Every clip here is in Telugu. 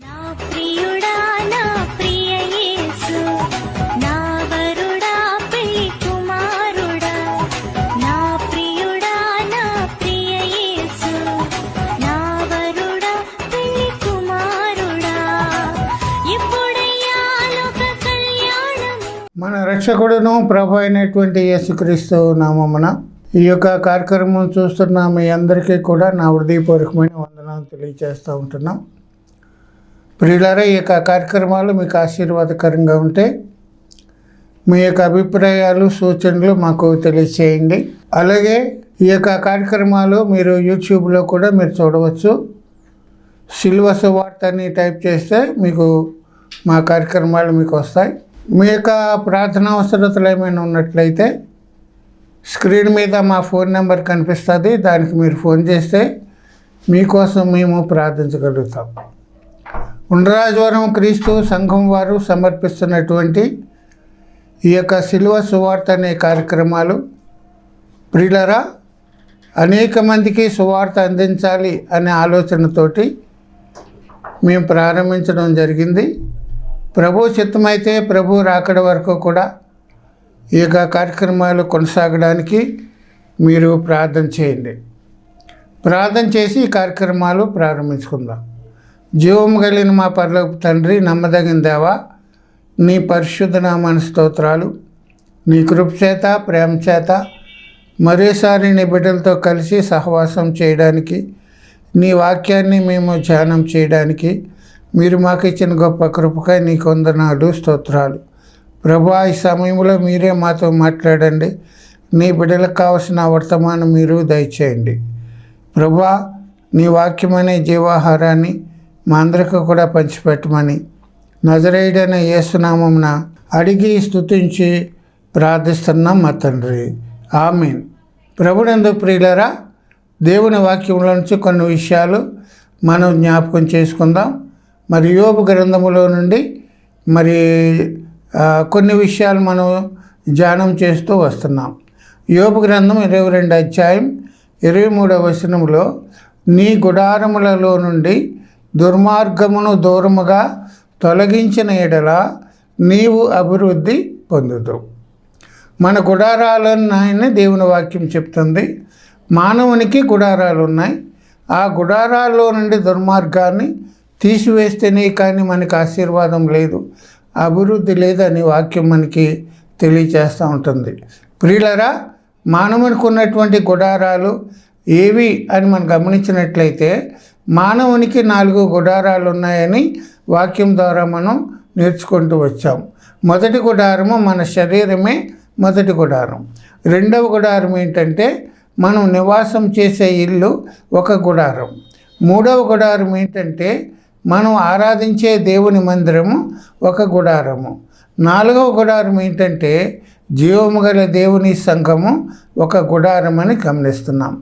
నా ప్రియుడా నా ప్రియ యేసు నా వరుడా పెళ్లి కుమారుడా నా ప్రియుడా నా ప్రియ యేసు నా వరుడా పెళ్లి కుమారుడా ఇప్పుడయ్యా లోక కళ్యాణం. మన రక్షకుడును ప్రభు అయినటువంటి యేసుక్రీస్తు నామమున ఈ యొక్క కార్యక్రమం చూస్తున్న మీ అందరికీ కూడా నా హృదయపూర్వకమైన వందనాలు తెలియజేస్తూ ఉంటున్నాం. ప్రియులారా, ఈ యొక్క కార్యక్రమాలు మీకు ఆశీర్వాదకరంగా ఉంటే మీ యొక్క అభిప్రాయాలు సూచనలు మాకు తెలియచేయండి. అలాగే ఈ యొక్క కార్యక్రమాలు మీరు యూట్యూబ్లో కూడా మీరు చూడవచ్చు. సిల్వ సువార్త అని టైప్ చేస్తే మీకు మా కార్యక్రమాలు మీకు వస్తాయి. మీ యొక్క ప్రార్థన అవసరతలు ఏమైనా ఉన్నట్లయితే స్క్రీన్ మీద మా ఫోన్ నెంబర్ కనిపిస్తుంది. దానికి మీరు ఫోన్ చేస్తే మీకోసం మేము ప్రార్థించగలుగుతాం. ఉండరాజవరం క్రీస్తు సంఘం వారు సమర్పిస్తున్నటువంటి ఈ యొక్క సిలువ సువార్త అనే కార్యక్రమాలు ప్రియులారా, అనేక మందికి సువార్త అందించాలి అనే ఆలోచనతోటి మేము ప్రారంభించడం జరిగింది. ప్రభు చిత్తమైతే ప్రభు రాకడ వరకు కూడా ఈ యొక్క కార్యక్రమాలు కొనసాగడానికి మీరు ప్రార్థన చేయండి. ప్రార్థన చేసి ఈ కార్యక్రమాలు ప్రారంభించుకుందాం. జీవము కలిగిన మా పరలోకపు తండ్రి, నమ్మదగిన దేవా, నీ పరిశుద్ధ నామాని స్తోత్రాలు. నీ కృప చేత ప్రేమ చేత మరోసారి నీ బిడ్డలతో కలిసి సహవాసం చేయడానికి, నీ వాక్యాన్ని మేము ధ్యానం చేయడానికి మీరు మాకు ఇచ్చిన గొప్ప కృపకై నీకు వందనాలు, స్తోత్రాలు. ప్రభువా, ఈ సమయంలో మీరే మాతో మాట్లాడండి. నీ బిడ్డలకు కావలసిన వర్తమానం మీరు దయచేయండి. ప్రభువా, నీ వాక్యమనే జీవాహారాన్ని మా అందరికీ కూడా పంచిపెట్టమని నజరేయుడైన యేసునామమున అడిగి స్తుతించి ప్రార్థిస్తున్నాం మా తండ్రి, ఆమేన్. ప్రభునందు ప్రియులారా, దేవుని వాక్యంలో నుంచి కొన్ని విషయాలు మనం జ్ఞాపకం చేసుకుందాం. మరి యోబు గ్రంథములో నుండి మరి కొన్ని విషయాలు మనం ధ్యానం చేస్తూ వస్తున్నాం. యోబు గ్రంథం 22 అధ్యాయం 23వ వచనంలో, నీ గుడారములలో నుండి దుర్మార్గమును దూరముగా తొలగించిన ఎడల నీవు అభివృద్ధి పొందుతావు. మన గుడారాలున్నాయని దేవుని వాక్యం చెప్తుంది. మానవునికి గుడారాలు ఉన్నాయి. ఆ గుడారాల్లో నుండి దుర్మార్గాన్ని తీసివేస్తేనే కానీ మనకి ఆశీర్వాదం లేదు, అభివృద్ధి లేదని వాక్యం మనకి తెలియచేస్తూ ఉంటుంది. ప్రియులారా, మానవునికి ఉన్నటువంటి గుడారాలు ఏవి అని మనం గమనించినట్లయితే మానవునికి 4 గుడారాలు ఉన్నాయని వాక్యం ద్వారా మనం నేర్చుకుంటూ వచ్చాం. మొదటి గుడారము మన శరీరమే మొదటి గుడారం. రెండవ గుడారం ఏంటంటే మనం నివాసం చేసే ఇల్లు ఒక గుడారం. మూడవ గుడారం ఏంటంటే మనం ఆరాధించే దేవుని మందిరము ఒక గుడారము. 4వ గుడారం ఏంటంటే జీవము గల దేవుని సంఘము ఒక గుడారం అని గమనిస్తున్నాం.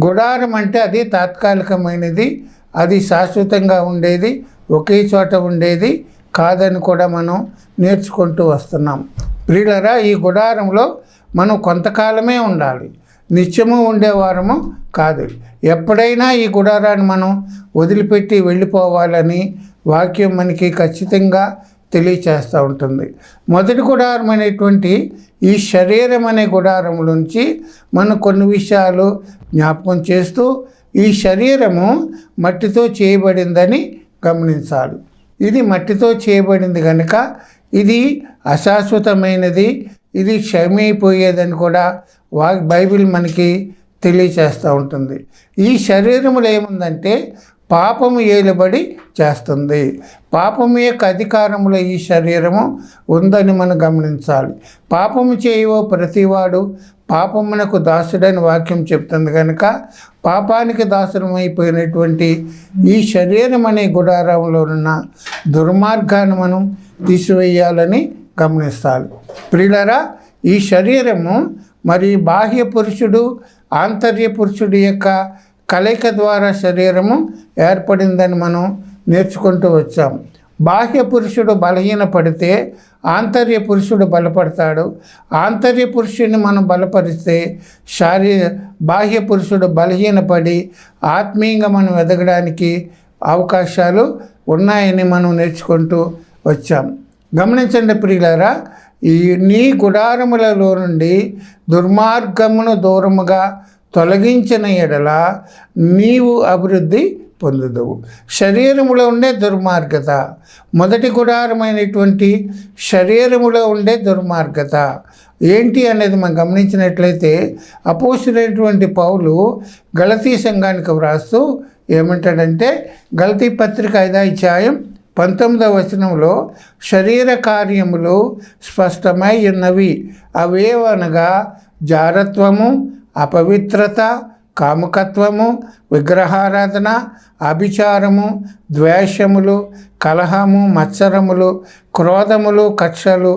గుడారం అంటే అది తాత్కాలికమైనది, అది శాశ్వతంగా ఉండేది, ఒకే చోట ఉండేది కాదని కూడా మనం నేర్చుకుంటూ వస్తున్నాం. ప్రియులారా, ఈ గుడారంలో మనం కొంతకాలమే ఉండాలి, నిత్యము ఉండేవారము కాదు. ఎప్పుడైనా ఈ గుడారాన్ని మనం వదిలిపెట్టి వెళ్ళిపోవాలని వాక్యం మనకి ఖచ్చితంగా తెలియచేస్తూ ఉంటుంది. మొదటి గుడారం అనేటువంటి ఈ శరీరం అనే గుడారం నుంచి మనం కొన్ని విషయాలు జ్ఞాపకం చేస్తూ, ఈ శరీరము మట్టితో చేయబడిందని గమనించాలి. ఇది మట్టితో చేయబడింది కనుక ఇది అశాశ్వతమైనది, ఇది క్షమైపోయేదని కూడా బైబిల్ మనకి తెలియచేస్తూ ఉంటుంది. ఈ శరీరములో ఏముందంటే పాపము ఏలుబడి చేస్తుంది. పాపము యొక్క అధికారంలో ఈ శరీరము ఉందని మనం గమనించాలి. పాపము చేయవో ప్రతివాడు పాపమునకు దాసుడని వాక్యం చెప్తుంది కనుక పాపానికి దాసుడమైపోయినటువంటి ఈ శరీరం అనే గుడారంలో ఉన్న దుర్మార్గాన్ని మనం తీసివేయాలని గమనిస్తాలి. ప్రియులారా, ఈ శరీరము మరి బాహ్య పురుషుడు ఆంతర్య పురుషుడి యొక్క కలయిక ద్వారా శరీరము ఏర్పడిందని మనం నేర్చుకుంటూ వచ్చాం. బాహ్య పురుషుడు బలహీనపడితే ఆంతర్య పురుషుడు బలపడతాడు. ఆంతర్య పురుషుడిని మనం బలపరిస్తే బాహ్య పురుషుడు బలహీనపడి ఆత్మీయంగా మనం ఎదగడానికి అవకాశాలు ఉన్నాయని మనం నేర్చుకుంటూ వచ్చాం. గమనించండి ప్రియులారా, ఈ నీ గుడారములలో నుండి దుర్మార్గమును దూరముగా తొలగించిన ఎడల నీవు అభివృద్ధి పొందుదువు. శరీరములో ఉండే దుర్మార్గత, మొదటి గుడారమైనటువంటి శరీరములో ఉండే దుర్మార్గత ఏంటి అనేది మనం గమనించినట్లయితే అపోస్తులైనటువంటి పౌలు గలతీ సంఘానికి వ్రాస్తూ ఏమంటాడంటే, గలతీ పత్రిక 5వ అధ్యాయం 19వ వచనంలో శరీర కార్యములు స్పష్టమై ఉన్నవి, అవేవనగా జారత్వము, అపవిత్రత, కాముకత్వము, విగ్రహారాధన, అభిచారము, ద్వేషములు, కలహము, మత్సరములు, క్రోధములు, కక్షలు,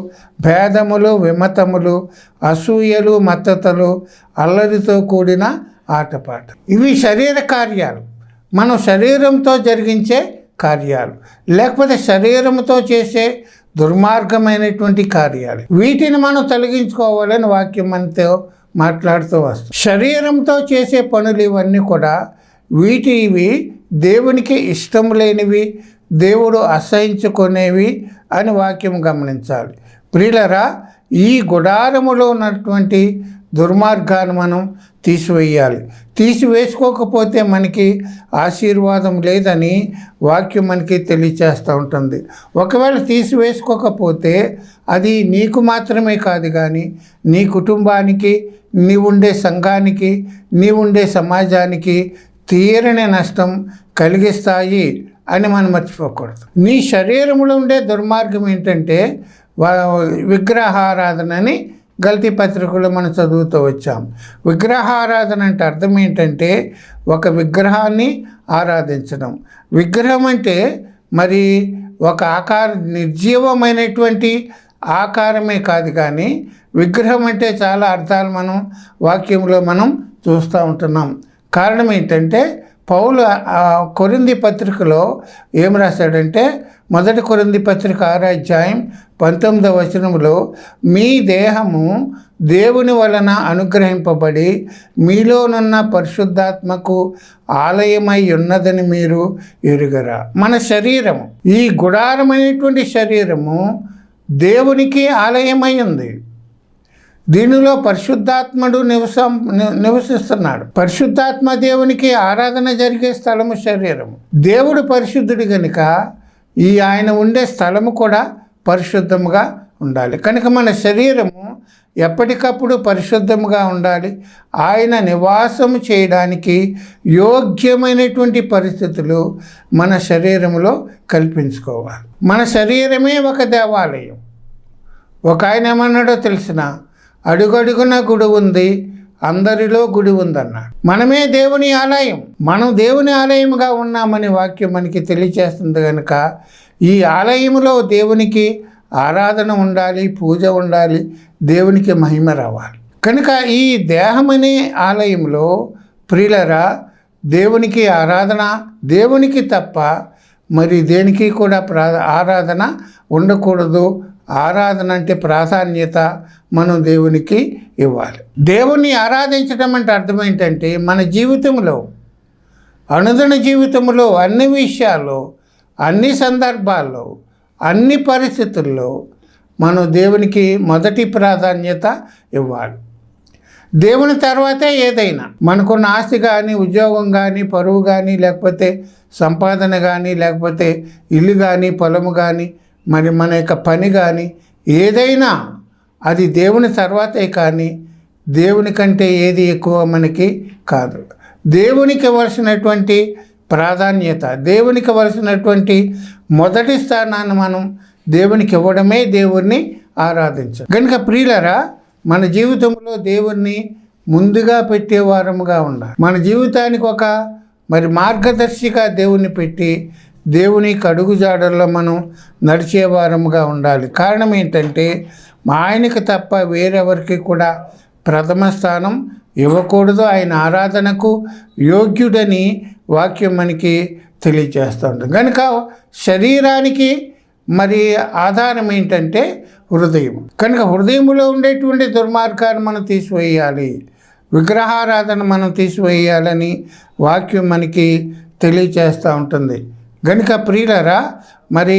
భేదములు, విమతములు, అసూయలు, మత్తతలు, అల్లరితో కూడిన ఆటపాట. ఇవి శరీర కార్యాలు, మనం శరీరంతో జరిగించే కార్యాలు, లేకపోతే శరీరంతో చేసే దుర్మార్గమైనటువంటి కార్యాలు. వీటిని మనం తొలగించుకోవాలని వాక్యం మనతో మాట్లాడుతూ వస్తాం. శరీరంతో చేసే పనులు ఇవన్నీ కూడా ఇవి దేవునికి ఇష్టం లేనివి, దేవుడు అసహించుకునేవి అని వాక్యం గమనించాలి. ప్రియులరా, ఈ గుడారములో ఉన్నటువంటి దుర్మార్గాన్ని మనం తీసివేయాలి. తీసివేసుకోకపోతే మనకి ఆశీర్వాదం లేదని వాక్యం మనకి తెలియచేస్తూ ఉంటుంది. ఒకవేళ తీసివేసుకోకపోతే అది నీకు మాత్రమే కాదు కానీ నీ కుటుంబానికి, నీవుండే సంఘానికి, నీవుండే సమాజానికి తీరని నష్టం కలిగిస్తాయి అని మనం మర్చిపోకూడదు. నీ శరీరంలో ఉండే దుర్మార్గం ఏంటంటే విగ్రహారాధనని గలతీ పత్రికలో మనం చదువుతూ వచ్చాం. విగ్రహారాధన అంటే అర్థం ఏంటంటే ఒక విగ్రహాన్ని ఆరాధించడం. విగ్రహం అంటే మరి ఒక నిర్జీవమైనటువంటి ఆకారమే కాదు కానీ విగ్రహం అంటే చాలా అర్థాలు మనం వాక్యంలో మనం చూస్తూ ఉంటున్నాం. కారణం ఏంటంటే పౌలు కొరింథీ పత్రికలో ఏం రాశాడంటే, మొదటి కొరింథీ పత్రిక 6వ అధ్యాయం 19వ వచనంలో మీ దేహము దేవుని వలన అనుగ్రహింపబడి మీలోనున్న పరిశుద్ధాత్మకు ఆలయమై ఉన్నదని మీరు ఎరుగరా. మన శరీరము, ఈ గుడారమైనటువంటి శరీరము దేవునికి ఆలయమై ఉంది. దీనిలో పరిశుద్ధాత్ముడు నివసిస్తున్నాడు. పరిశుద్ధాత్మ దేవునికి ఆరాధన జరిగే స్థలము శరీరము. దేవుడు పరిశుద్ధుడు కనుక ఈ ఆయన ఉండే స్థలము కూడా పరిశుద్ధముగా ఉండాలి. కనుక మన శరీరము ఎప్పటికప్పుడు పరిశుద్ధముగా ఉండాలి. ఆయన నివాసము చేయడానికి యోగ్యమైనటువంటి పరిస్థితులు మన శరీరంలో కల్పించుకోవాలి. మన శరీరమే ఒక దేవాలయం. ఒక ఆయన ఏమన్నాడో తెలిసిన, అడుగడుగున గుడి ఉంది, అందరిలో గుడి ఉందన్నాడు. మనమే దేవుని ఆలయం. మనం దేవుని ఆలయముగా ఉన్నామని వాక్యం మనకి తెలియచేస్తుంది కనుక ఈ ఆలయములో దేవునికి ఆరాధన ఉండాలి, పూజ ఉండాలి, దేవునికి మహిమ రావాలి. కనుక ఈ దేహమనే ఆలయంలో ప్రియులరా దేవునికి ఆరాధన, దేవునికి తప్ప మరి దేనికి కూడా ఆరాధన ఉండకూడదు. ఆరాధన అంటే ప్రాధాన్యత మనం దేవునికి ఇవ్వాలి. దేవుణ్ణి ఆరాధించడం అంటే అర్థం ఏంటంటే మన జీవితంలో, అనుదిన జీవితంలో, అన్ని విషయాల్లో, అన్ని సందర్భాల్లో, అన్ని పరిస్థితుల్లో మనం దేవునికి మొదటి ప్రాధాన్యత ఇవ్వాలి. దేవుని తర్వాతే ఏదైనా. మనకున్న ఆస్తి కానీ, ఉద్యోగం కానీ, పరువు కానీ, లేకపోతే సంపాదన కానీ, లేకపోతే ఇల్లు కానీ, పొలము కానీ, మరి మన యొక్క పని కానీ, ఏదైనా అది దేవుని తర్వాతే కానీ దేవుని కంటే ఏది ఎక్కువ మనకి కాదు. దేవునికి ఇవ్వాల్సినటువంటి ప్రాధాన్యత, దేవునికి ఇవ్వాల్సినటువంటి మొదటి స్థానాన్ని మనం దేవునికి ఇవ్వడమే దేవుణ్ణి ఆరాధించడం. కనుక ప్రియులరా, మన జీవితంలో దేవుణ్ణి ముందుగా పెట్టేవారముగా ఉండాలి. మన జీవితానికి ఒక మరి మార్గదర్శిగా దేవుణ్ణి పెట్టి దేవుని అడుగుజాడల్లో మనం నడిచేవారముగా ఉండాలి. కారణం ఏంటంటే ఆయనకు తప్ప వేరెవరికి కూడా ప్రథమ స్థానం ఇవ్వకూడదు. ఆయన ఆరాధనకు యోగ్యుడని వాక్యం మనకి తెలియజేస్తూ ఉంటుంది. కనుక శరీరానికి మరి ఆధారం ఏంటంటే హృదయం. కనుక హృదయంలో ఉండేటువంటి దుర్మార్గాన్ని మనం తీసివేయాలి, విగ్రహారాధన మనం తీసివేయాలని వాక్యం మనకి తెలియజేస్తూ ఉంటుంది. గనుక ప్రియులరా, మరి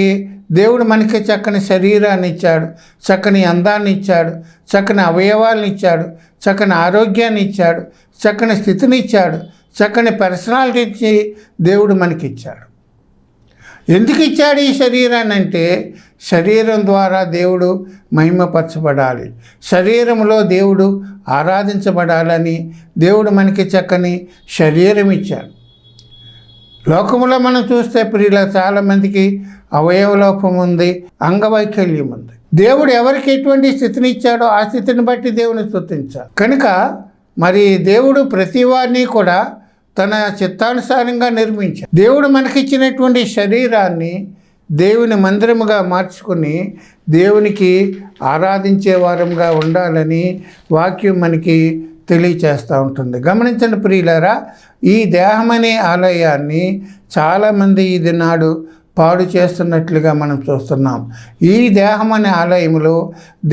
దేవుడు మనకి చక్కని శరీరాన్ని ఇచ్చాడు, చక్కని అందాన్ని ఇచ్చాడు, చక్కని అవయవాలను ఇచ్చాడు, చక్కని ఆరోగ్యాన్ని ఇచ్చాడు, చక్కని స్థితిని ఇచ్చాడు, చక్కని పర్సనాలిటీ ఇచ్చి దేవుడు మనకి ఇచ్చాడు. ఎందుకు ఇచ్చాడు ఈ శరీరాన్ని అంటే, శరీరం ద్వారా దేవుడు మహిమపరచబడాలి, శరీరంలో దేవుడు ఆరాధించబడాలని దేవుడు మనకి చక్కని శరీరం ఇచ్చాడు. లోకంలో మనం చూస్తే ప్రియుల చాలామందికి అవయవ లోపం ఉంది, అంగవైకల్యం ఉంది. దేవుడు ఎవరికి ఎటువంటి స్థితిని ఇచ్చాడో ఆ స్థితిని బట్టి దేవుని స్తుతించాలి. కనుక మరి దేవుడు ప్రతి వారిని కూడా తన చిత్తానుసారంగా నిర్మించాడు. దేవుడు మనకిచ్చినటువంటి శరీరాన్ని దేవుని మందిరముగా మార్చుకుని దేవునికి ఆరాధించే వారంగా ఉండాలని వాక్యం మనకి తెలియచేస్తూ ఉంటుంది. గమనించండి ప్రియులారా, ఈ దేహం అనే ఆలయాన్ని చాలామంది ఇది నాడు పాడు చేస్తున్నట్లుగా మనం చూస్తున్నాం. ఈ దేహం అనే ఆలయంలో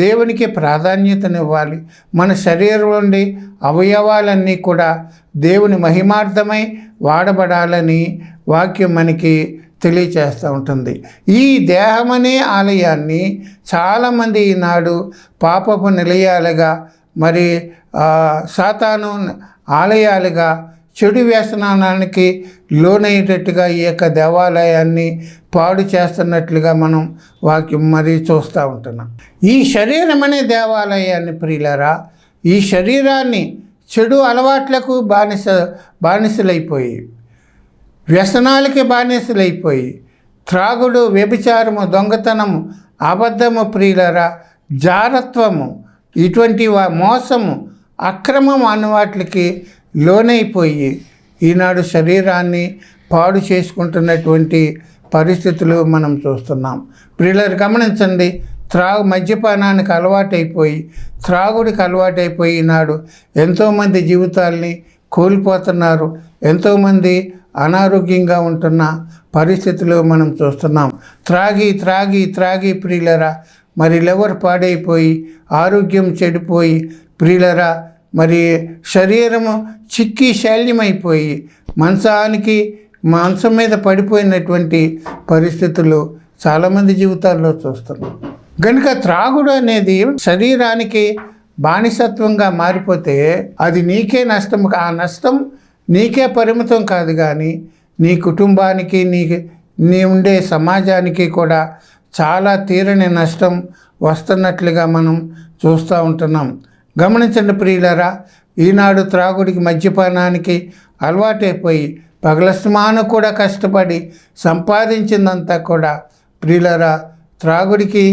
దేవునికి ప్రాధాన్యతనివ్వాలి. మన శరీరం నుండి అవయవాలన్నీ కూడా దేవుని మహిమార్థమై వాడబడాలని వాక్యం మనకి తెలియచేస్తూ ఉంటుంది. ఈ దేహం అనే ఆలయాన్ని చాలామంది ఈనాడు పాపపు నిలయాలుగా, మరి సాతాను ఆలయాలుగా, చెడు వ్యసనానికి లోనయ్యేటట్టుగా ఈ యొక్క దేవాలయాన్ని పాడు చేస్తున్నట్లుగా మనం వాక్యం మరి చూస్తూ ఉంటున్నాం. ఈ శరీరం అనే దేవాలయాన్ని ప్రియులారా, ఈ శరీరాన్ని చెడు అలవాట్లకు బానిసలైపోయి, వ్యసనాలకి బానిసలైపోయి, త్రాగుడు, వ్యభిచారము, దొంగతనము, అబద్ధము ప్రియులారా, జారత్వము, ఇటువంటి మోసము, అక్రమం అన్న వాటికి లోనైపోయి ఈనాడు శరీరాన్ని పాడు చేసుకుంటున్నటువంటి పరిస్థితులు మనం చూస్తున్నాం. ప్రియులారా గమనించండి, మద్యపానానికి అలవాటైపోయి, త్రాగుడికి అలవాటైపోయి ఈనాడు ఎంతోమంది జీవితాల్ని కోల్పోతున్నారు, ఎంతోమంది అనారోగ్యంగా ఉంటున్న పరిస్థితులు మనం చూస్తున్నాం. త్రాగి త్రాగి త్రాగి ప్రియులరా మరి లివర్ పాడైపోయి, ఆరోగ్యం చెడిపోయి ప్రియులరా, మరి శరీరము చిక్కి శల్యమైపోయి మంచం మీద పడిపోయినటువంటి పరిస్థితులు చాలామంది జీవితాల్లో చూస్తున్నాం. కనుక త్రాగుడు అనేది శరీరానికి బానిసత్వంగా మారిపోతే అది నీకే నష్టం. ఆ నష్టం నీకే పరిమితం కాదు, కానీ నీ కుటుంబానికి, నీ ఉండే సమాజానికి కూడా చాలా తీరని నష్టం వస్తున్నట్లుగా మనం చూస్తూ ఉంటున్నాం. గమనించండి ప్రియులారా, ఈనాడు త్రాగుడికి, మద్యపానానికి అలవాటైపోయి పగలస్తమానం కూడా కష్టపడి సంపాదించిందంతా కూడా ప్రియులారా త్రాగుడికి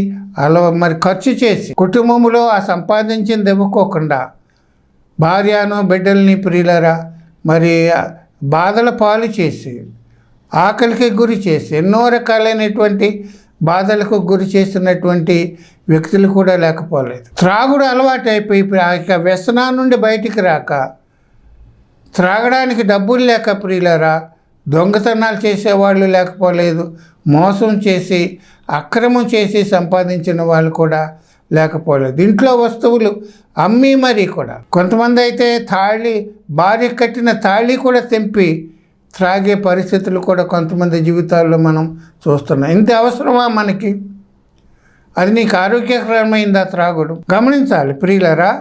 మరి ఖర్చు చేసి కుటుంబంలో ఆ సంపాదించింది ఇవ్వకోకుండా భార్యను బిడ్డల్ని ప్రియులారా మరి బాధల పాలు చేసి, ఆకలికి గురి చేసి, ఎన్నో రకాలైనటువంటి బాధలకు గురి చేస్తున్నటువంటి వ్యక్తులు కూడా లేకపోలేదు. త్రాగుడు అలవాటు అయిపోయి ఆ యొక్క వ్యసనా నుండి బయటికి రాక, త్రాగడానికి డబ్బులు లేక ప్రియులారా దొంగతనాలు చేసేవాళ్ళు లేకపోలేదు, మోసం చేసి అక్రమం చేసి సంపాదించిన వాళ్ళు కూడా లేకపోలేదు. ఇంట్లో వస్తువులు అమ్మి మరీ కూడా కొంతమంది అయితే భార్య కట్టిన తాళి కూడా తెంపి త్రాగే పరిస్థితులు కూడా కొంతమంది జీవితాల్లో మనం చూస్తున్నాం. ఇంత అవసరమా మనకి? అది నీకు ఆరోగ్యకరమైందా త్రాగుడు? గమనించాలి ప్రియులరా,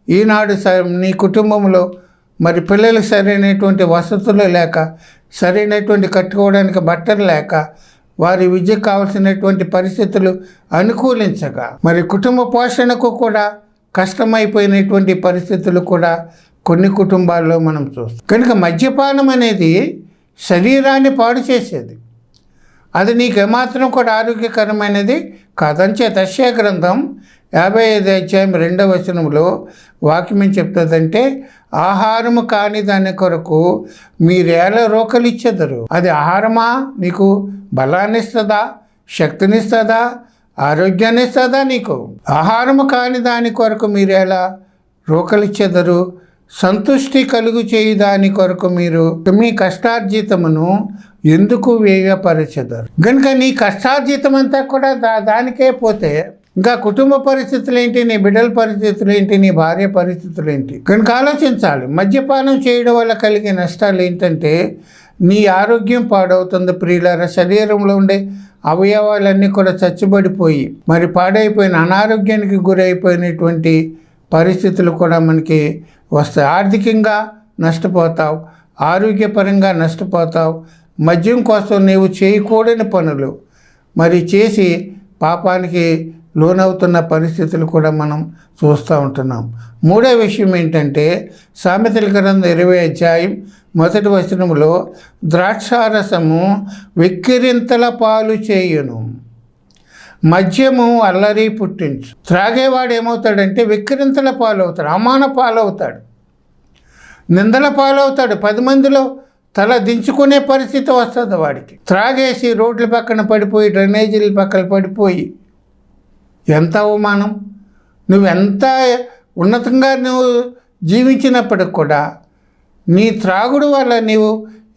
ఈనాడు నీ కుటుంబంలో మరి పిల్లలకు సరైనటువంటి వసతులు లేక, సరైనటువంటి కట్టుకోవడానికి బట్టలు లేక, వారి విద్యకు కావాల్సినటువంటి పరిస్థితులు అనుకూలించగా, మరి కుటుంబ పోషణకు కూడా కష్టమైపోయినటువంటి పరిస్థితులు కూడా కొన్ని కుటుంబాల్లో మనం చూస్తాం. కనుక మద్యపానం అనేది శరీరాన్ని పాడు చేసేది, అది నీకు ఏమాత్రం కూడా ఆరోగ్యకరమైనది కాదంచేత యెషయా గ్రంథం 55 అధ్యాయం 2వ వచనంలో వాక్యం ఏం చెప్తుందంటే, ఆహారము కాని దాని కొరకు మీరేళ రోకలిచ్చెదరు. అది ఆహారమా? నీకు బలాన్ని ఇస్తుందా, శక్తినిస్తుందా, ఆరోగ్యాన్ని ఇస్తుందా? నీకు ఆహారము కాని దాని కొరకు మీరేలా రోకలిచ్చెదరు. సంతుష్టి కలుగు చేయి దాని కొరకు మీరు మీ కష్టార్జితమును ఎందుకు వ్యయపరచెదరు. కనుక నీ కష్టార్జితం అంతా కూడా దానికే పోతే ఇంకా కుటుంబ పరిస్థితులు ఏంటి, నీ బిడ్డల పరిస్థితులు ఏంటి, నీ భార్య పరిస్థితులు ఏంటి? కనుక ఆలోచించాలి. మద్యపానం చేయడం వల్ల కలిగే నష్టాలు ఏంటంటే, నీ ఆరోగ్యం పాడవుతుంది ప్రియులారా. శరీరంలో ఉండే అవయవాలన్నీ కూడా చచ్చుబడిపోయి మరి పాడైపోయిన అనారోగ్యానికి గురైపోయినటువంటి పరిస్థితులు కూడా మనకి వస్తాయి. ఆర్థికంగా నష్టపోతావు, ఆరోగ్యపరంగా నష్టపోతావు. మద్యం కోసం నీవు చేయకూడని పనులు మరి చేసి పాపానికి లోనవుతున్న పరిస్థితులు కూడా మనం చూస్తూ ఉంటున్నాం. మూడో విషయం ఏంటంటే సామెతల గ్రంథం 20 అధ్యాయం 1 వచనంలో ద్రాక్షారసము వెక్కిరింతల పాలు చేయును, మద్యము అల్లరి పుట్టించు. త్రాగేవాడు ఏమవుతాడంటే వెక్కిరింతల పాలవుతాడు, అవమాన పాలవుతాడు, నిందల పాలవుతాడు, 10 మందిలో తల దించుకునే పరిస్థితి వస్తుంది వాడికి. త్రాగేసి రోడ్ల పక్కన పడిపోయి, డ్రైనేజీల పక్కన పడిపోయి ఎంత అవమానం. నువ్వెంత ఉన్నతంగా నువ్వు జీవించినప్పటికి కూడా నీ త్రాగుడు వల్ల నీవు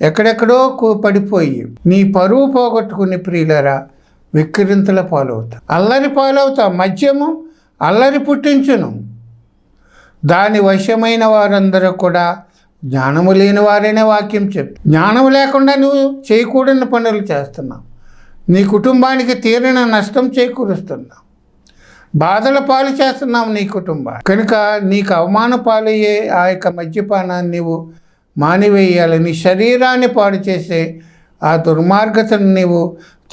ఎక్కడెక్కడో పడిపోయి నీ పరువు పోగొట్టుకుని ప్రియులరా వెక్కిరింతల పాలవుతావు, అల్లరి పాలవుతావు. మద్యము అల్లరి పుట్టించును, దాని వశమైన వారందరూ కూడా జ్ఞానము లేని వారైన వాక్యం చెప్పు. జ్ఞానము లేకుండా నువ్వు చేయకూడని పనులు చేస్తున్నావు, నీ కుటుంబానికి తీరిన నష్టం చేకూరుస్తున్నావు, బాధల పాలు చేస్తున్నావు నీ కుటుంబాన్ని. కనుక నీకు అవమాన పాలయ్యే ఆ యొక్క మద్యపానాన్ని నీవు మానివేయాలి. నీ శరీరాన్ని పాడు చేసే ఆ దుర్మార్గతను నీవు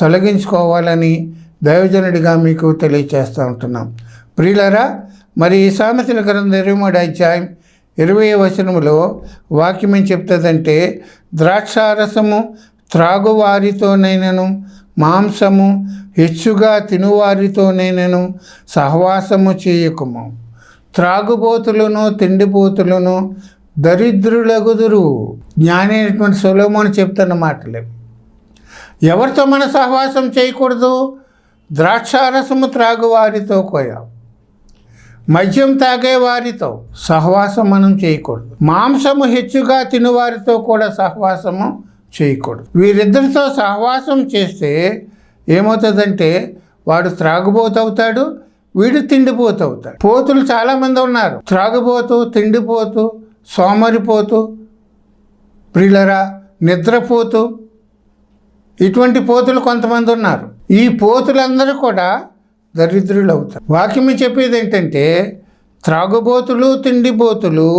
తొలగించుకోవాలని దైవజనుడిగా మీకు తెలియచేస్తూ ఉంటున్నాం. ప్రియులరా, మరి ఈ సామెతల గ్రంథం 23 అధ్యాయం 20 వచనములో వాక్యం ఏం చెప్తుందంటే ద్రాక్షారసము త్రాగువారితోనైనను మాంసము హెచ్చుగా తినువారితోనైనను సహవాసము చేయకుము. త్రాగుబోతులను తిండిపోతులను దరిద్రులగుదురు. జ్ఞాని అయినటువంటి సొలొమోను చెప్తున్న మాటలే. ఎవరితో మన సహవాసం చేయకూడదు? ద్రాక్షారసము త్రాగువారితో మద్యం తాగే వారితో సహవాసం మనం చేయకూడదు. మాంసము హెచ్చుగా తినువారితో కూడా సహవాసము చేయకూడదు. వీరిద్దరితో సహవాసం చేస్తే ఏమవుతుందంటే వాడు త్రాగుబోతవుతాడు, వీడు తిండిపోతవుతాడు. పోతులు చాలామంది ఉన్నారు, త్రాగుబోతు, తిండిపోతూ, సోమరిపోతూ, ప్రియులరా నిద్రపోతూ, ఇటువంటి పోతులు కొంతమంది ఉన్నారు. ఈ పోతులందరూ కూడా దరిద్రులు అవుతారు. వాక్యం చెప్పేది ఏంటంటే త్రాగుబోతులు తిండిపోతులు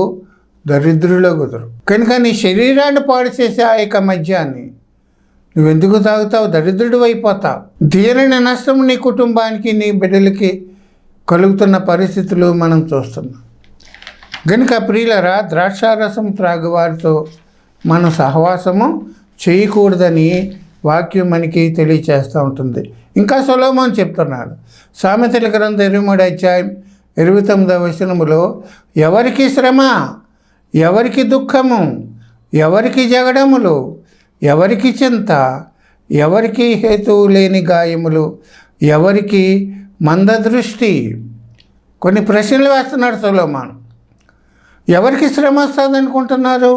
దరిద్రులు కుదరు. కనుక నీ శరీరాన్ని పాడు చేసే ఆ యొక్క మద్యాన్ని నువ్వెందుకు తాగుతావు? దరిద్రుడు అయిపోతావు. తీరని నష్టం నీ కుటుంబానికి, నీ బిడ్డలకి కలుగుతున్న పరిస్థితులు మనం చూస్తున్నాం. కనుక ప్రియులరా, ద్రాక్షారసం త్రాగువారితో మనం సహవాసము చేయకూడదని వాక్యం మనకి తెలియచేస్తూ ఉంటుంది. ఇంకా సొలొమోను చెప్తున్నాడు సామెతల గ్రంథం 23 అధ్యాయం 29 వచనములో ఎవరికి శ్రమ, ఎవరికి దుఃఖము, ఎవరికి జగడములు, ఎవరికి చింత, ఎవరికి హేతువు లేని గాయములు, ఎవరికి మందదృష్టి. కొన్ని ప్రశ్నలు వేస్తున్నాడు సొలొమోను. ఎవరికి శ్రమ వస్తుంది అనుకుంటున్నారు?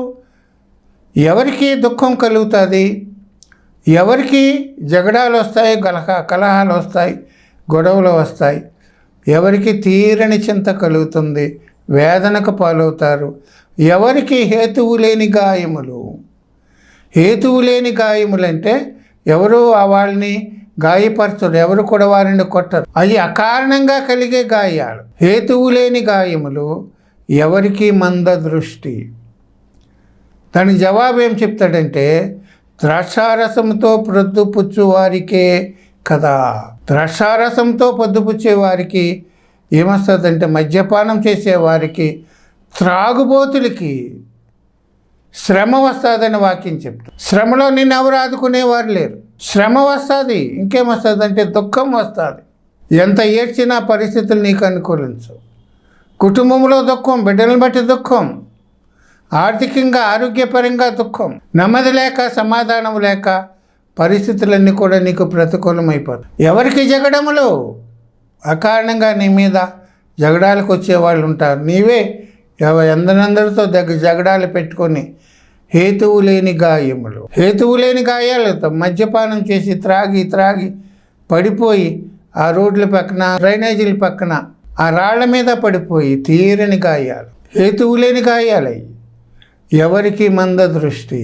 ఎవరికి దుఃఖం కలుగుతుంది? ఎవరికి జగడాలు వస్తాయి, కలహాలు వస్తాయి, గొడవలు వస్తాయి? ఎవరికి తీరని చింత కలుగుతుంది, వేదనకు పాలవుతారు? ఎవరికి హేతువు లేని గాయములు. హేతువు లేని గాయములు అంటే ఎవరు వాళ్ళని గాయపరచరు, ఎవరు కూడా వారిని కొట్టరు. అవి అకారణంగా కలిగే గాయాలు. హేతువు లేని గాయములు ఎవరికి మందదృష్టి. దానికి జవాబు ఏం చెప్తాడంటే ద్రాక్షారసంతో ప్రొద్దుపుచ్చు వారికే కదా. ద్రాక్షారసంతో పొద్దుపుచ్చే వారికి ఏమొస్తుందంటే మద్యపానం చేసేవారికి, త్రాగుబోతులకి శ్రమ వస్తుందని వాక్యం చెప్తారు. శ్రమలో నిన్ను ఎవరు ఆదుకునేవారు లేరు. శ్రమ వస్తుంది, ఇంకేమొస్తుందంటే దుఃఖం వస్తుంది. ఎంత ఏడ్చినా పరిస్థితులు నీకు అనుకూలించవు. కుటుంబంలో దుఃఖం, బిడ్డలను బట్టి దుఃఖం, ఆర్థికంగా ఆరోగ్యపరంగా దుఃఖం, నెమ్మది లేక సమాధానం లేక పరిస్థితులన్నీ కూడా నీకు ప్రతికూలమైపోతాయి. ఎవరికి జగడములు? అకారణంగా నీ మీద జగడాలకు వచ్చేవాళ్ళు ఉంటారు. నీవే ఎందరందరితో జగడాలు పెట్టుకొని హేతువు లేని గాయములు, హేతువు లేని గాయాలతో మద్యపానం చేసి త్రాగి పడిపోయి ఆ రోడ్ల పక్కన, డ్రైనేజీల పక్కన, ఆ రాళ్ల మీద పడిపోయి తీరని గాయాలు, హేతువు లేని గాయాలయ్యి. ఎవరికి మందదృష్టి,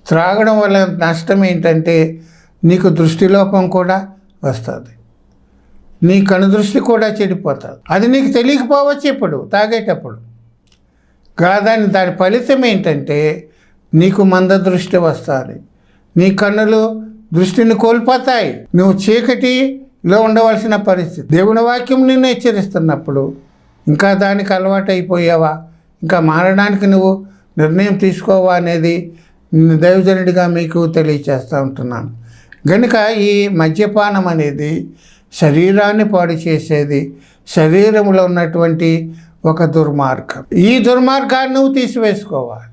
త్రాగడం వల్ల నష్టం ఏంటంటే నీకు దృష్టిలోపం కూడా వస్తుంది, నీ కనుదృష్టి కూడా చెడిపోతుంది. అది నీకు తెలియకపోవచ్చు ఇప్పుడు తాగేటప్పుడు. దాని ఫలితం ఏంటంటే నీకు మంద దృష్టి వస్తుంది, నీ కన్నులు దృష్టిని కోల్పోతాయి, నువ్వు చీకటిలో ఉండవలసిన పరిస్థితి. దేవుని వాక్యం నిన్ను హెచ్చరిస్తున్నప్పుడు ఇంకా దానికి అలవాటు అయిపోయావా, ఇంకా మారడానికి నువ్వు నిర్ణయం తీసుకోవా అనేది దైవజనుడిగా మీకు తెలియచేస్తూ ఉంటున్నాను. కనుక ఈ మద్యపానం అనేది శరీరాన్ని పాడు చేసేది, శరీరంలో ఉన్నటువంటి ఒక దుర్మార్గం. ఈ దుర్మార్గాన్ని నువ్వు తీసివేసుకోవాలి.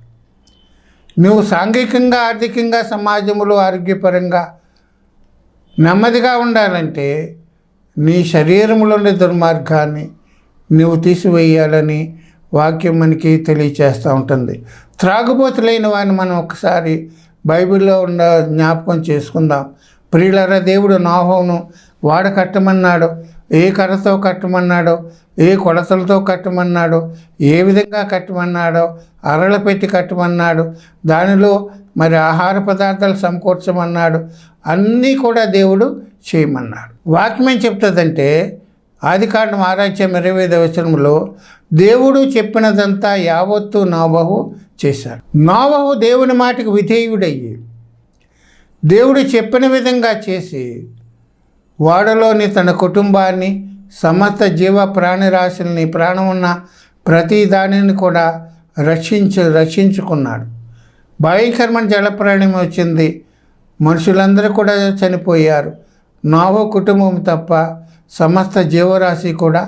నువ్వు సాంఘికంగా, ఆర్థికంగా, సమాజంలో ఆరోగ్యపరంగా నెమ్మదిగా ఉండాలంటే నీ శరీరంలోని దుర్మార్గాన్ని నువ్వు తీసివేయాలని వాక్యం మనకి తెలియచేస్తూ ఉంటుంది. త్రాగుబోతులైన వారిని మనం ఒకసారి బైబిల్లో ఉన్న జ్ఞాపకం చేసుకుందాం. ప్రియులారా, దేవుడు నోహును వాడ కట్టమన్నాడు, ఏ కర్రతో కట్టమన్నాడో, ఏ కొలతలతో కట్టమన్నాడో, ఏ విధంగా కట్టమన్నాడో, అరల పెట్టి కట్టమన్నాడు, దానిలో మరి ఆహార పదార్థాలు సమకూర్చమన్నాడు, అన్నీ కూడా దేవుడు చేయమన్నాడు. వాక్యం ఏం చెప్తుందంటే ఆదికాండం 6:25 దేవుడు చెప్పినదంతా యావత్తు నోవహు చేశాడు. నోవహు దేవుని మాటకు విధేయుడయ్యి దేవుడు చెప్పిన విధంగా చేసి వాడలోని తన కుటుంబాన్ని, సమస్త జీవ ప్రాణిరాశుల్ని, ప్రాణం ఉన్న ప్రతి దానిని కూడా రక్షించుకున్నాడు. భయంకరమైన జలప్రాణం వచ్చింది, మనుషులందరూ కూడా చనిపోయారు. నోవహు కుటుంబం తప్ప సమస్త జీవరాశి కూడా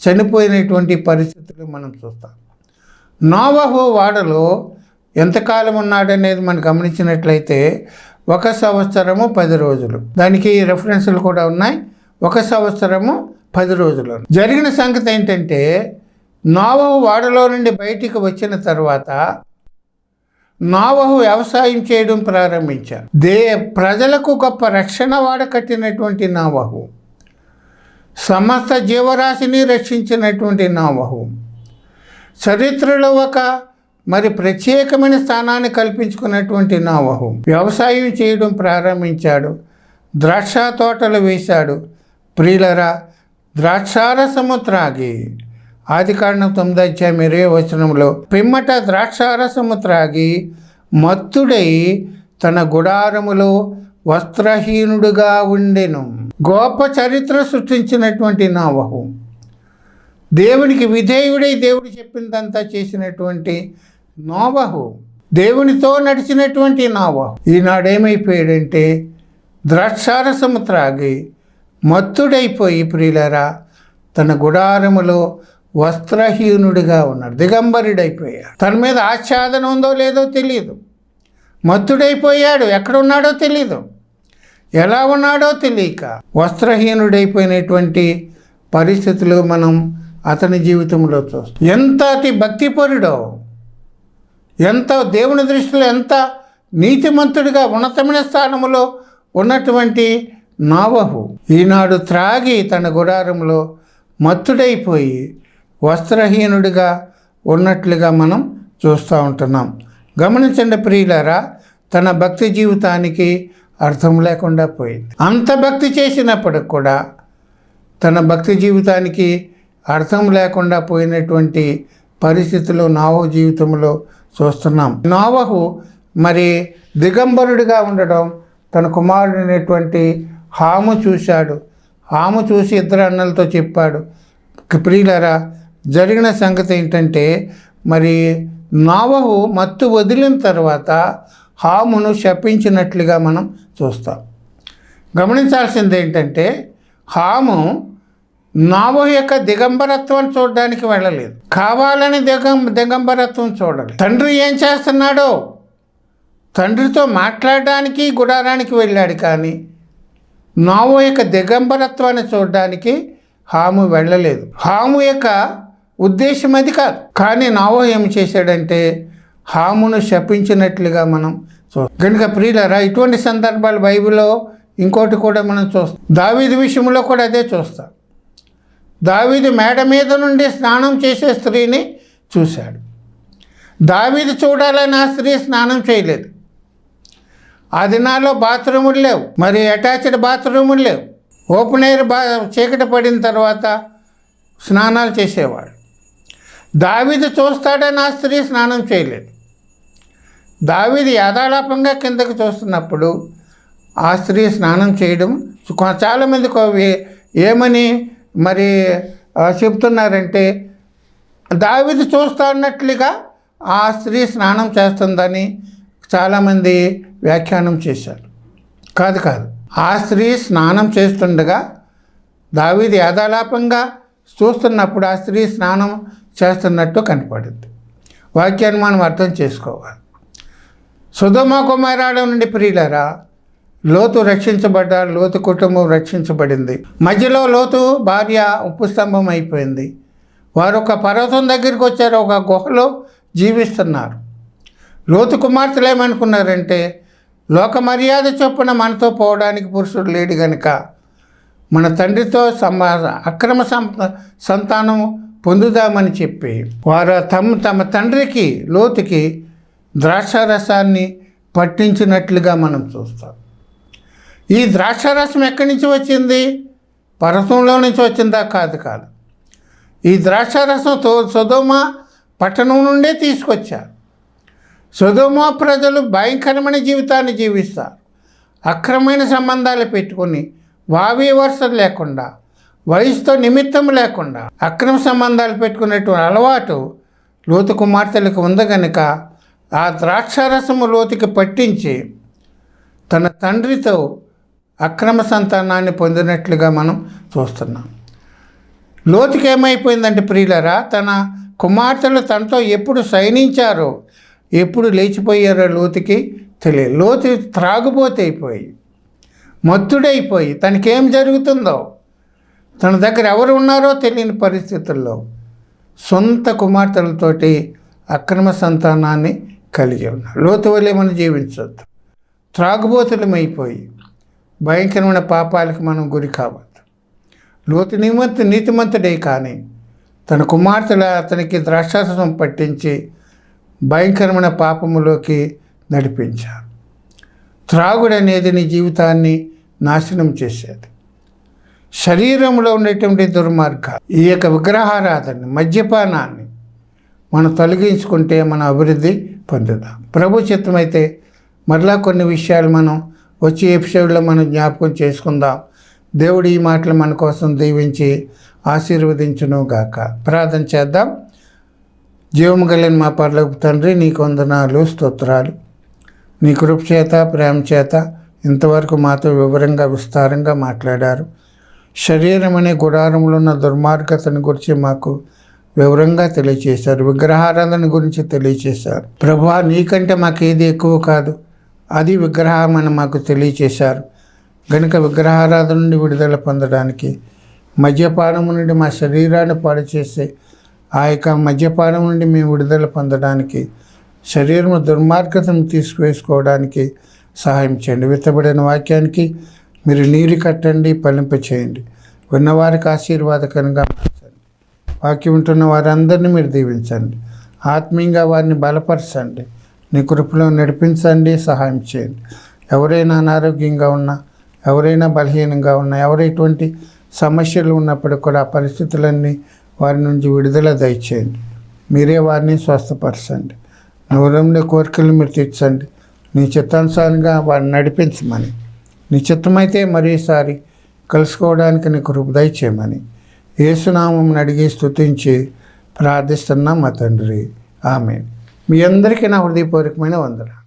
చనిపోయినటువంటి పరిస్థితులు మనం చూస్తాం. నోవహు వాడలో ఎంతకాలం ఉన్నాడనేది మనం గమనించినట్లయితే 1 సంవత్సరము 10 రోజులు. దానికి రెఫరెన్సులు కూడా ఉన్నాయి. 1 సంవత్సరము 10 రోజులు. జరిగిన సంగతి ఏంటంటే నోవహు వాడలో నుండి బయటికి వచ్చిన తర్వాత నోవహు వ్యవసాయం చేయడం ప్రారంభించారు. ప్రజలకు గొప్ప రక్షణ వాడ కట్టినటువంటి నోవహు, సమస్త జీవరాశిని రక్షించినటువంటి నోవహు, చరిత్రలో ఒక మరి ప్రత్యేకమైన స్థానాన్ని కల్పించుకున్నటువంటి నోవహు వ్యవసాయం చేయడం ప్రారంభించాడు. ద్రాక్ష తోటలు వేశాడు. ప్రియులరా, ద్రాక్షారసము త్రాగి, ఆదికాండం 9:20 పిమ్మట ద్రాక్షారసము త్రాగి మత్తుడై తన గుడారములో వస్త్రహీనుడుగా ఉండెను. గొప్ప చరిత్ర సృష్టించినటువంటి నోవహు, దేవునికి విధేయుడై దేవుడు చెప్పిందంతా చేసినటువంటి నోవహు, దేవునితో నడిచినటువంటి నోవహు ఈనాడేమైపోయాడంటే ద్రాక్షారసము త్రాగి మత్తుడైపోయి ప్రియులరా తన గుడారములో వస్త్రహీనుడిగా ఉన్నాడు, దిగంబరుడైపోయాడు. తన మీద ఆచ్ఛాదన ఉందో లేదో తెలియదు, మత్తుడైపోయాడు, ఎక్కడున్నాడో తెలీదు, ఎలా ఉన్నాడో తెలియక వస్త్రహీనుడైపోయినటువంటి పరిస్థితులు మనం అతని జీవితంలో చూస్తాం. ఎంతటి భక్తిపరుడో, ఎంత దేవుని దృష్టిలో ఎంత నీతిమంతుడిగా ఉన్నతమైన స్థానంలో ఉన్నటువంటి నోవహు ఈనాడు త్రాగి తన గుడారంలో మత్తుడైపోయి వస్త్రహీనుడిగా ఉన్నట్లుగా మనం చూస్తూ ఉంటున్నాం. గమనించండి ప్రియులారా, తన భక్తి జీవితానికి అర్థం లేకుండా పోయింది. అంత భక్తి చేసినప్పటికి కూడా తన భక్తి జీవితానికి అర్థం లేకుండా పోయినటువంటి పరిస్థితులు నోవహు జీవితంలో చూస్తున్నాం. నోవహు మరి దిగంబరుడిగా ఉండడం తన కుమారుడైనటువంటి హాము చూశాడు. హాము చూసి 2 అన్నలతో చెప్పాడు. ప్రియులరా, జరిగిన సంగతి ఏంటంటే మరి నోవహు మత్తు వదిలిన తర్వాత హామును శపించినట్లుగా మనం చూస్తాం. గమనించాల్సింది ఏంటంటే హాము నోవహు యొక్క దిగంబరత్వాన్ని చూడడానికి వెళ్ళలేదు, కావాలని దిగంబరత్వం చూడాలి. తండ్రి ఏం చేస్తున్నాడో తండ్రితో మాట్లాడడానికి గుడారానికి వెళ్ళాడు, కానీ నోవహు యొక్క దిగంబరత్వాన్ని చూడడానికి హాము వెళ్ళలేదు. హాము యొక్క ఉద్దేశం అది కాదు. కానీ నోవహు ఏం చేశాడంటే హామును శపించినట్లుగా మనం చూస్తాం. కనుక ప్రియులారా, ఇటువంటి సందర్భాలు బైబిల్లో ఇంకోటి కూడా మనం చూస్తాం. దావీదు విషయంలో కూడా అదే చూస్తాం. దావీదు మేడ మీద నుండి స్నానం చేసే స్త్రీని చూశాడు. దావీదు చూడాలని ఆ స్త్రీ స్నానం చేయలేదు, ఆ దినాల్లో బాత్రూములు లేవు, మరి అటాచ్డ్ బాత్రూములు లేవు. ఓపెన్ ఎయిర్ చీకటి పడిన తర్వాత స్నానాలు చేసేవాడు. దావీదు చూస్తాడని ఆ స్త్రీ స్నానం చేయలేదు. దావీదు యథాలాపంగా కిందకి చూస్తున్నప్పుడు ఆ స్త్రీ స్నానం చేయడం చాలామందికి ఏమని మరి చెప్తున్నారంటే, దావీదు చూస్తా అన్నట్లుగా ఆ స్త్రీ స్నానం చేస్తుందని చాలామంది వ్యాఖ్యానం చేశారు. కాదు, ఆ స్త్రీ స్నానం చేస్తుండగా దావీదు యథాలాపంగా చూస్తున్నప్పుడు ఆ స్త్రీ స్నానం చేస్తున్నట్టు కనపడింది. వాక్యాన్ని మనం అర్థం చేసుకోవాలి. సొదొమ గొమొర్రా నుండి ప్రియులారా, లోతు రక్షించబడ్డాడు. లోతు కుటుంబం రక్షించబడింది. మధ్యలో లోతు భార్య ఉప్పు స్తంభం అయిపోయింది. వారు ఒక పర్వతం దగ్గరికి వచ్చారు, ఒక గుహలో జీవిస్తున్నారు. లోతు కుమార్తెలు ఏమనుకున్నారంటే, లోక మర్యాద చొప్పున మనతో పోవడానికి పురుషుడు లేడు గనుక మన తండ్రితో అక్రమ సంతానం పొందుదామని చెప్పి వారు తమ తండ్రికి లోతుకి ద్రాక్షారసాన్ని పట్టించినట్లుగా మనం చూస్తాం. ఈ ద్రాక్షారసం ఎక్కడి నుంచి వచ్చింది? పర్వతంలో నుంచి వచ్చిందా? కాదు. ఈ ద్రాక్షారసం సొదొమ పట్టణం నుండే తీసుకొచ్చారు. సొదొమ ప్రజలు భయంకరమైన జీవితాన్ని జీవిస్తారు. అక్రమమైన సంబంధాలు పెట్టుకొని వావి వరుసలు లేకుండా, వయసుతో నిమిత్తం లేకుండా అక్రమ సంబంధాలు పెట్టుకునేటువంటి అలవాటు లోతు కుమార్తెలకు ఉంది కనుక ఆ ద్రాక్షారసము లోతుకి పట్టించి తన తండ్రితో అక్రమ సంతానాన్ని పొందినట్లుగా మనం చూస్తున్నాం. లోతుకి ఏమైపోయిందంటే ప్రియులరా, తన కుమార్తెలు తనతో ఎప్పుడు శయనించారో, ఎప్పుడు లేచిపోయారో లోతుకి తెలియదు. లోతు త్రాగుబోతు అయిపోయి, మత్తుడైపోయి, తనకేం జరుగుతుందో, తన దగ్గర ఎవరు ఉన్నారో తెలియని పరిస్థితుల్లో సొంత కుమార్తెలతోటి అక్రమ సంతానాన్ని కలిగి ఉన్నారు. లోతు వల్లే మనం జీవించవద్దు. త్రాగుబోతులమైపోయి భయంకరమైన పాపాలకు మనం గురి కావద్దు. లోతు నీతిమంతుడే కానీ తన కుమార్తెల అతనికి ద్రాక్షారసం పట్టించి భయంకరమైన పాపములోకి నడిపించారు. త్రాగుడు అనేది నీ జీవితాన్ని నాశనం చేసేది. శరీరంలో ఉండేటువంటి దుర్మార్గాలు, ఈ యొక్క విగ్రహారాధన, మద్యపానాన్ని మనం తొలగించుకుంటే మనం అభివృద్ధి పొందుదాం. ప్రభు చిత్తమైతే మరలా కొన్ని విషయాలు మనం వచ్చే ఎపిసోడ్లో మనం జ్ఞాపకం చేసుకుందాం. దేవుడు ఈ మాటలు మన కోసం దీవించి ఆశీర్వదించును గాక. ప్రార్థన చేద్దాం. జీవము కలిగిన మా పరలోకపు తండ్రి, నీకు వందనాలు, స్తోత్రాలు. నీ కృప చేత, ప్రేమ చేత ఇంతవరకు మాతో వివరంగా విస్తారంగా మాట్లాడారు. శరీరం అనే గుడారంలో ఉన్న దుర్మార్గతను గురించి మాకు వివరంగా తెలియచేశారు. విగ్రహారాధన గురించి తెలియచేశారు. ప్రభువా, నీకంటే మాకు ఏది ఎక్కువ కాదు, అది విగ్రహం అని మాకు తెలియచేశారు. కనుక విగ్రహారాధన నుండి విడుదల పొందడానికి, మద్యపానం నుండి మా శరీరాన్ని పాడు చేసే ఆ యొక్క మద్యపానం నుండి మేము విడుదల పొందడానికి, శరీరం దుర్మార్గతను తీసుకువేసుకోవడానికి సహాయం చేయండి. విత్తబడిన వాక్యానికి మీరు నీరు కట్టండి, ఫలింప చేయండి. ఉన్నవారికి ఆశీర్వాదకరంగా మార్చండి. వాక్యం ఉంటున్న వారందరినీ మీరు దీవించండి. ఆత్మీయంగా వారిని బలపరచండి. నీ కృపలో నడిపించండి, సహాయం చేయండి. ఎవరైనా అనారోగ్యంగా ఉన్నా, ఎవరైనా బలహీనంగా ఉన్నా, ఎవరైటువంటి సమస్యలు ఉన్నప్పుడు కూడా ఆ పరిస్థితులన్నీ వారి నుంచి విడుదల దయచేయండి. మీరే వారిని స్వస్థపరచండి. నూరంలో కోరికలు మీరు తీర్చండి. నీ చిత్తానుసారంగా వారిని నడిపించమని, నీ చిత్తమైతే మరోసారి కలుసుకోవడానికి నీ కృప దయచేయమని యేసునామం అడిగి స్తుతించి ప్రార్థిస్తున్నాం మా తండ్రి. ఆమేన్. మీ అందరికీ నా హృదయపూర్వకమైన వందనాలు.